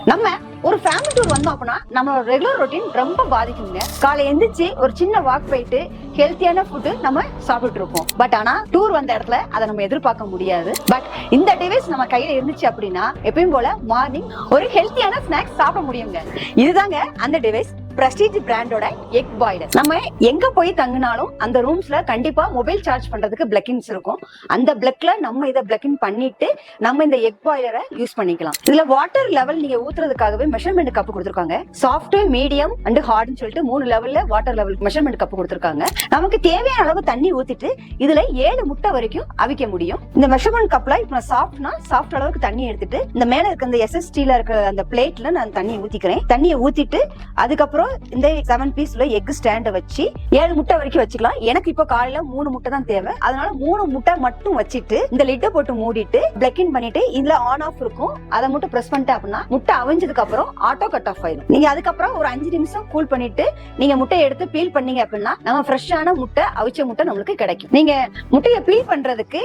நம்ம ஒரு family tour வந்தோம் அப்படின்னா நம்மளோட ரெகுலர் ரொட்டீன் ரொம்ப பாதிக்குங்க. காலை எந்திரிச்சு ஒரு சின்ன வாக் போயிட்டு ஹெல்த்தியான ஃபுட்டு நம்ம சாப்பிட்டு இருப்போம். பட் ஆனா டூர் வந்த இடத்துல அதை நம்ம எதிர்பார்க்க முடியாது. பட் இந்த டிவைஸ் நம்ம கையில இருந்துச்சு அப்படின்னா எப்பயும் போல மார்னிங் ஒரு ஹெல்த்தியான ஸ்நாக்ஸ் சாப்பிட முடியுங்க. இதுதாங்க அந்த டிவைஸ், பிரஸ்டீஜ் பிராண்டோட எக் பாய்லர். நம்ம எங்க போய் தங்கினாலும் அந்த ரூம்ஸ்ல கண்டிப்பா மொபைல் சார்ஜ் பண்றதுக்கு பிளக்கின்ஸ் இருக்கும். அந்த பிளக்ல நம்ம இதை பிளக்கின் பண்ணிட்டு நம்ம இந்த எக் பாய்லரை யூஸ் பண்ணிக்கலாம். இதுல வாட்டர் லெவல் நீங்க ஊத்துறதுக்காகவே மெஷர்மெண்ட் கப் கொடுத்திருக்காங்க. சாஃப்ட், மீடியம் அண்ட் ஹார்ட்னு சொல்லிட்டு 3 லெவல்ல வாட்டர் லெவல் மெஷர்மெண்ட் கப் கொடுத்திருக்காங்க. நமக்கு தேவையான அளவு தண்ணி ஊத்திட்டு இதுல 7 முட்டை வரைக்கும் அவிக்க முடியும். இந்த மெஷர்மெண்ட் கப்ல இப்ப சாஃப்ட்னா சாஃப்ட் அளவுக்கு தண்ணி எடுத்துட்டு இந்த மேல இருக்க இந்த எஸ்எஸ்டில இருக்க அந்த பிளேட்ல நான் தண்ணியை ஊத்திக்கிறேன். தண்ணியை ஊத்திட்டு அதுக்கப்புறம் இந்த 7 பீஸ்ல எக் ஸ்டாண்ட வச்சு 7 முட்டை வரைக்கும் வச்சுக்கலாம். எனக்கு இப்ப காலையில 3 முட்டை தான் தேவை. அதனால 3 முட்டை மட்டும் வச்சுட்டு இந்த லிட்டை போட்டு மூடிட்டு பிளக்கின் பண்ணிட்டு இதுல ஆன் ஆஃப் இருக்கும், அதை மட்டும் பிரஸ் பண்ணிட்டு அப்படின்னா முட்டை அவிஞ்சதுக்கு அப்புறம் ஆட்டோ கட் ஆஃப் ஆயிடும். நீங்க அதுக்கப்புறம் ஒரு 5 நிமிஷம் கூல் பண்ணிட்டு நீங்க முட்டையை எடுத்து பீல் பண்ணீங்க அப்படின்னா நம்ம ஃப்ரெஷ்ஷான முட்டை, அவிச்ச முட்டை நம்மளுக்கு கிடைக்கும். நீங்க முட்டையை பீல் பண்றதுக்கு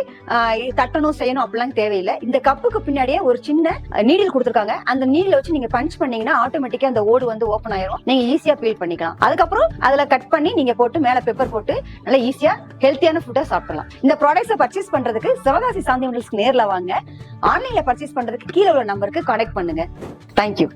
தட்டணும் செய்யணும் அப்படிலாம் தேவையில்லை. இந்த கப்புக்கு பின்னாடியே ஒரு சின்ன நீடில் கொடுத்துருக்காங்க. அந்த நீடில் வச்சு நீங்க பஞ்ச் பண்ணீங்கன்னா ஆட்டோமேட்டிக்கா அந்த ஓடு வந்து ஓபன் ஆயிரும். நீங்க ஈஸியா பீல் பண்ணிக்கலாம். அதுக்கப்புறம் அதுல கட் பண்ணி நீங்க போட்டு மேல பெப்பர் போட்டு நல்லா ஈஸியா ஹெல்த்தியான ஃபுட்டா சாப்பிடலாம். இந்த ப்ராடக்ட்ஸை பர்ச்சேஸ் பண்றதுக்கு சிவகாசி சாந்தி மில்ஸ்க்கு நேர்ல வாங்க. ஆன்லைன்ல பர்ச்சேஸ் பண்றதுக்கு கீழே உள்ள நம்பருக்கு கான்டாக்ட் பண்ணுங்க. தேங்க்யூ.